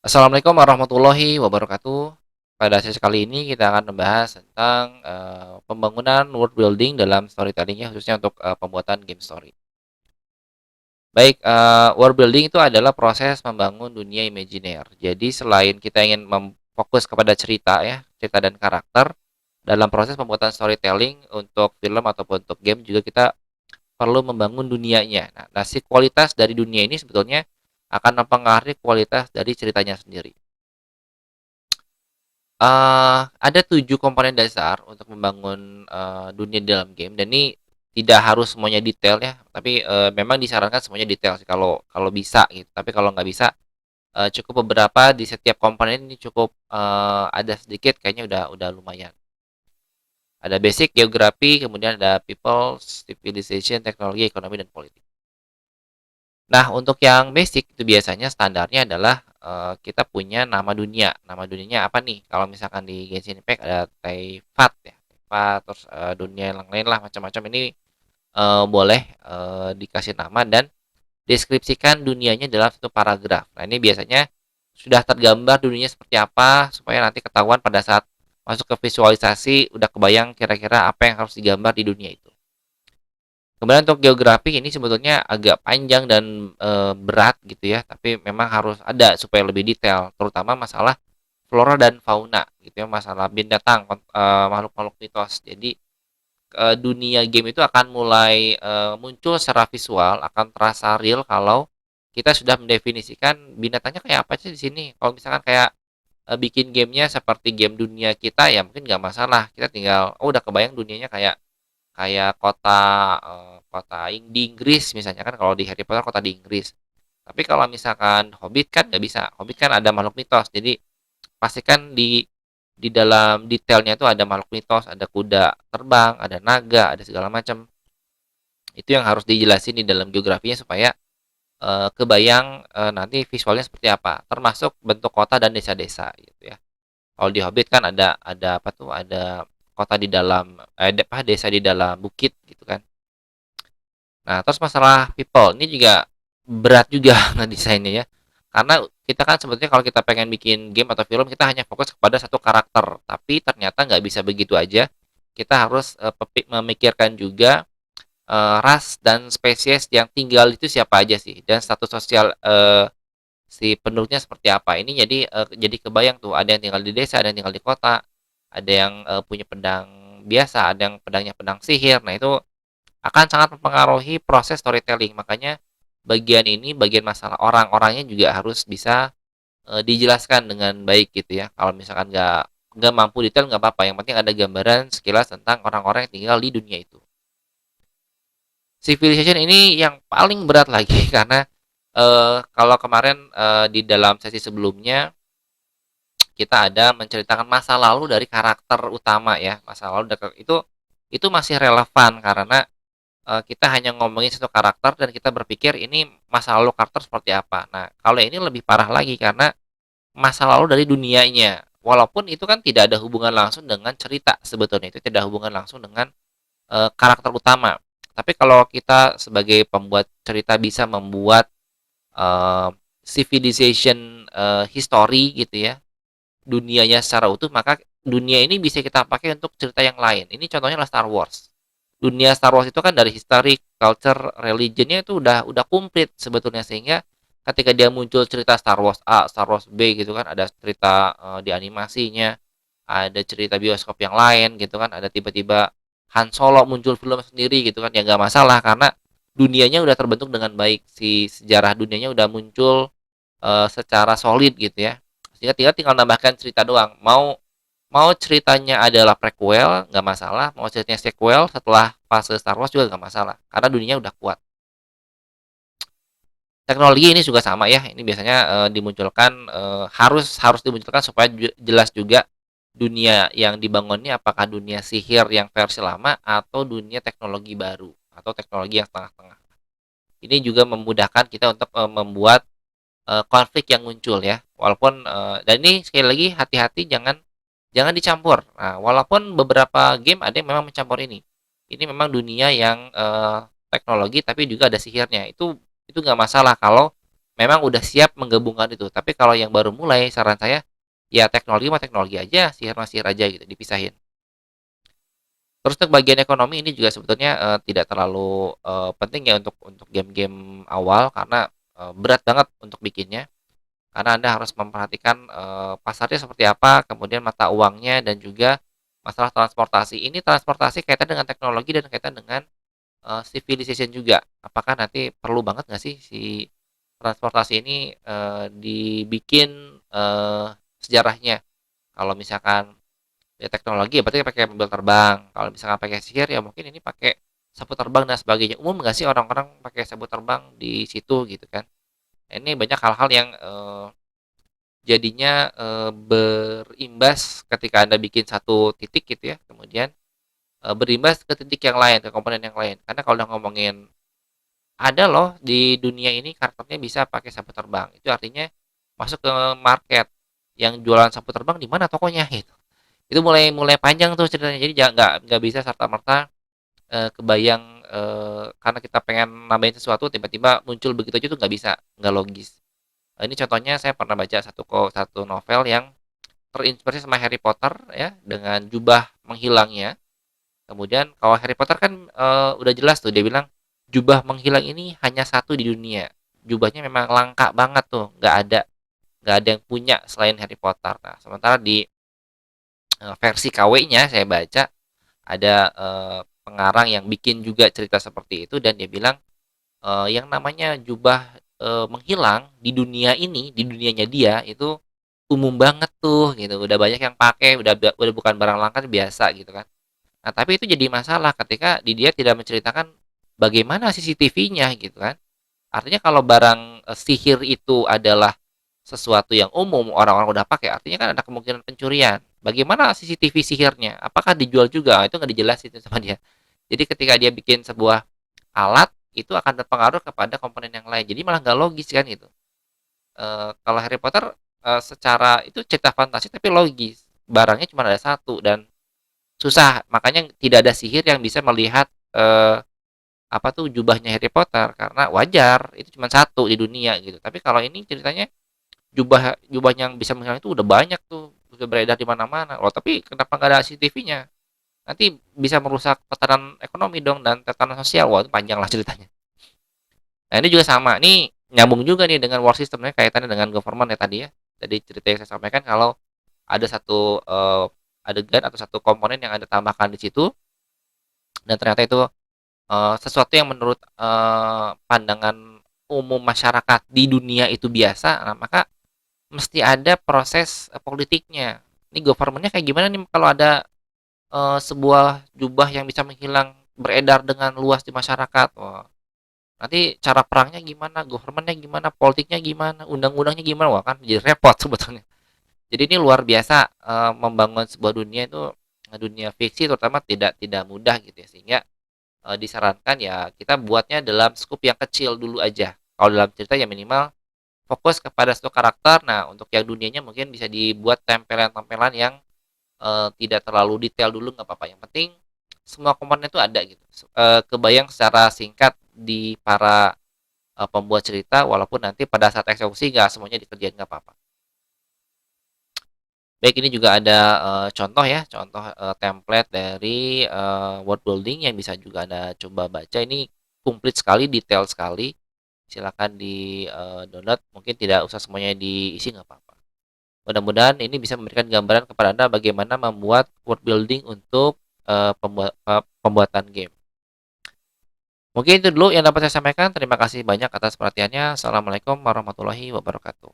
Assalamualaikum warahmatullahi wabarakatuh. Pada sesi kali ini kita akan membahas tentang pembangunan world building dalam storytelling-nya khususnya untuk pembuatan game story. Baik, world building itu adalah proses membangun dunia imajiner. Jadi selain kita ingin fokus kepada cerita ya, cerita dan karakter, dalam proses pembuatan storytelling untuk film ataupun untuk game juga kita perlu membangun dunianya. Nah, si kualitas dari dunia ini sebetulnya akan mempengaruhi kualitas dari ceritanya sendiri. Ada 7 komponen dasar untuk membangun, dunia dalam game dan ini tidak harus semuanya detail ya, tapi, memang disarankan semuanya detail sih kalau kalau bisa gitu. Tapi kalau nggak bisa, cukup beberapa di setiap komponen ini cukup, ada sedikit kayaknya udah lumayan. Ada basic, geografi, kemudian ada people, civilization, teknologi, ekonomi, dan politik. Nah, untuk yang basic itu biasanya standarnya adalah, kita punya nama dunia. Nama dunianya apa nih? Kalau misalkan di Genshin Impact ada Teyvat ya, Teyvat, terus, dunia yang lain lah macam-macam ini, boleh, dikasih nama dan deskripsikan dunianya dalam satu paragraf. Nah, ini biasanya sudah tergambar dunianya seperti apa, supaya nanti ketahuan pada saat masuk ke visualisasi, udah kebayang kira-kira apa yang harus digambar di dunia itu. Kemudian untuk geografi ini sebetulnya agak panjang dan, berat gitu ya, tapi memang harus ada supaya lebih detail, terutama masalah flora dan fauna gitu ya, masalah binatang, makhluk-makhluk mitos. Jadi, dunia game itu akan mulai, muncul secara visual, akan terasa real kalau kita sudah mendefinisikan binatangnya kayak apa sih di sini. Kalau misalkan kayak, bikin gamenya seperti game dunia kita ya mungkin nggak masalah, kita tinggal, oh udah kebayang dunianya kayak kayak kota, kota di Inggris misalnya kan kalau di Harry Potter kota di Inggris. Tapi kalau misalkan Hobbit kan nggak bisa, Hobbit kan ada makhluk mitos, jadi pastikan di dalam detailnya itu ada makhluk mitos, ada kuda terbang, ada naga, ada segala macam. Itu yang harus dijelasin di dalam geografinya supaya, kebayang, nanti visualnya seperti apa, termasuk bentuk kota dan desa-desa gitu ya. Kalau di Hobbit kan ada apa tuh, ada kota di dalam, apa, desa di dalam bukit gitu kan. Nah, terus masalah people ini juga berat juga ngedesainnya ya. Karena kita kan sebetulnya kalau kita pengen bikin game atau film kita hanya fokus kepada satu karakter, tapi ternyata nggak bisa begitu aja. Kita harus memikirkan juga ras dan spesies yang tinggal itu siapa aja sih dan status sosial si penduduknya seperti apa. Ini jadi kebayang tuh ada yang tinggal di desa, ada yang tinggal di kota, ada yang punya pedang biasa, ada yang pedangnya pedang sihir. Nah, itu akan sangat mempengaruhi proses storytelling. Makanya bagian masalah orang-orangnya juga harus bisa, dijelaskan dengan baik gitu ya. Kalau misalkan nggak mampu detail nggak apa-apa, yang penting ada gambaran sekilas tentang orang-orang yang tinggal di dunia itu. Civilization ini yang paling berat lagi karena, kalau kemarin, di dalam sesi sebelumnya kita ada menceritakan masa lalu dari karakter utama ya, masa lalu itu masih relevan karena kita hanya ngomongin satu karakter dan kita berpikir ini masa lalu karakter seperti apa. Nah, kalau ini lebih parah lagi karena masa lalu dari dunianya. Walaupun itu kan tidak ada hubungan langsung dengan cerita sebetulnya, itu tidak ada hubungan langsung dengan, karakter utama. Tapi kalau kita sebagai pembuat cerita bisa membuat, eee, civilization, history gitu ya, dunianya secara utuh, maka dunia ini bisa kita pakai untuk cerita yang lain. Ini contohnya adalah Star Wars. Dunia Star Wars itu kan dari history, culture, religionnya itu udah komplit sebetulnya sehingga ketika dia muncul cerita Star Wars A, Star Wars B gitu kan, ada cerita di animasinya, ada cerita bioskop yang lain gitu kan, ada tiba-tiba Han Solo muncul film sendiri gitu kan, ya nggak masalah karena dunianya udah terbentuk dengan baik, si sejarah dunianya udah muncul secara solid gitu ya. Sehingga tinggal nambahkan cerita doang. Mau mau ceritanya adalah prequel nggak masalah, mau ceritanya sequel setelah fase Star Wars juga nggak masalah, karena dunianya udah kuat. Teknologi ini juga sama ya, ini biasanya, dimunculkan, harus harus dimunculkan supaya jelas juga dunia yang dibangun ini apakah dunia sihir yang versi lama atau dunia teknologi baru, atau teknologi yang tengah-tengah. Ini juga memudahkan kita untuk, membuat, konflik yang muncul ya, walaupun, dan ini sekali lagi hati-hati jangan jangan dicampur. Nah, walaupun beberapa game ada yang memang mencampur ini. Ini memang dunia yang, teknologi tapi juga ada sihirnya, itu nggak masalah kalau memang udah siap menggabungkan itu. Tapi kalau yang baru mulai, saran saya, ya teknologi mah teknologi aja, sihir mah sihir aja gitu, dipisahin. Terus untuk bagian ekonomi ini juga sebetulnya, tidak terlalu, penting ya untuk game-game awal karena, berat banget untuk bikinnya. Karena Anda harus memperhatikan, pasarnya seperti apa, kemudian mata uangnya dan juga masalah transportasi. Ini transportasi kaitan dengan teknologi dan kaitan dengan, civilization juga. Apakah nanti perlu banget nggak sih si transportasi ini, dibikin, sejarahnya? Kalau misalkan ya teknologi ya berarti pakai mobil terbang, kalau misalkan pakai sihir ya mungkin ini pakai sapu terbang dan sebagainya. Umum nggak sih orang-orang pakai sapu terbang di situ gitu kan? Nah, ini banyak hal-hal yang, jadinya, berimbas ketika Anda bikin satu titik gitu ya, kemudian, berimbas ke titik yang lain, ke komponen yang lain. Karena kalau udah ngomongin, ada loh di dunia ini karakternya bisa pakai sapu terbang, itu artinya masuk ke market, yang jualan sapu terbang di mana tokonya gitu. Itu mulai mulai panjang tuh ceritanya, jadi nggak bisa serta-merta, kebayang, karena kita pengen nambahin sesuatu tiba-tiba muncul begitu aja tuh nggak bisa, nggak logis. Ini contohnya saya pernah baca satu novel yang terinspirasi sama Harry Potter ya, dengan jubah menghilangnya. Kemudian kalau Harry Potter kan, udah jelas tuh dia bilang, jubah menghilang ini hanya satu di dunia. Jubahnya memang langka banget tuh, nggak ada yang punya selain Harry Potter. Nah, sementara di, versi KW-nya saya baca ada, pengarang yang bikin juga cerita seperti itu dan dia bilang, yang namanya jubah, menghilang di dunia ini, di dunianya dia itu umum banget tuh gitu, udah banyak yang pakai, udah bukan barang langka, biasa gitu kan. Nah, tapi itu jadi masalah ketika di dia tidak menceritakan bagaimana CCTV-nya gitu kan. Artinya kalau barang, sihir itu adalah sesuatu yang umum, orang-orang udah pakai, artinya kan ada kemungkinan pencurian. Bagaimana CCTV sihirnya? Apakah dijual juga? Itu nggak dijelasin tuh sama dia. Jadi ketika dia bikin sebuah alat, itu akan berpengaruh kepada komponen yang lain. Jadi malah nggak logis kan gitu. Kalau Harry Potter, secara itu cerita fantasi tapi logis. Barangnya cuma ada satu dan susah, makanya tidak ada sihir yang bisa melihat, apa tuh, jubahnya Harry Potter, karena wajar, itu cuma satu di dunia gitu. Tapi kalau ini ceritanya jubah jubah yang bisa menghilang itu udah banyak tuh, udah beredar di mana-mana. Loh, tapi kenapa nggak ada CCTV-nya? Nanti bisa merusak tatanan ekonomi dong dan tatanan sosial. Wah, itu panjang lah ceritanya. Nah, ini juga sama, ini nyambung juga nih dengan war system kaitannya dengan government ya tadi ya. Jadi cerita yang saya sampaikan kalau ada satu, adegan atau satu komponen yang Anda tambahkan di situ dan ternyata itu, sesuatu yang menurut, pandangan umum masyarakat di dunia itu biasa, nah maka mesti ada proses, politiknya. Ini government-nya kayak gimana nih kalau ada, sebuah jubah yang bisa menghilang beredar dengan luas di masyarakat. Wah, nanti cara perangnya gimana, government-nya gimana, politiknya gimana, undang-undangnya gimana, wah kan jadi repot sebetulnya. Jadi ini luar biasa, membangun sebuah dunia itu, dunia fiksi terutama tidak tidak mudah gitu ya, sehingga, disarankan ya kita buatnya dalam skup yang kecil dulu aja. Kalau dalam cerita ya minimal fokus kepada satu karakter. Nah, untuk yang dunianya mungkin bisa dibuat tempelan-tempelan yang, tidak terlalu detail dulu nggak apa-apa, yang penting semua komponen itu ada gitu, kebayang secara singkat di para, pembuat cerita walaupun nanti pada saat eksekusi nggak semuanya dikerjain nggak apa-apa. Baik, ini juga ada, contoh ya, contoh, template dari, world building yang bisa juga Anda coba baca. Ini komplit sekali, detail sekali. Silakan di, download, mungkin tidak usah semuanya diisi nggak apa-apa. Mudah-mudahan ini bisa memberikan gambaran kepada Anda bagaimana membuat world building untuk, pembuatan game. Mungkin itu dulu yang dapat saya sampaikan. Terima kasih banyak atas perhatiannya. Assalamualaikum warahmatullahi wabarakatuh.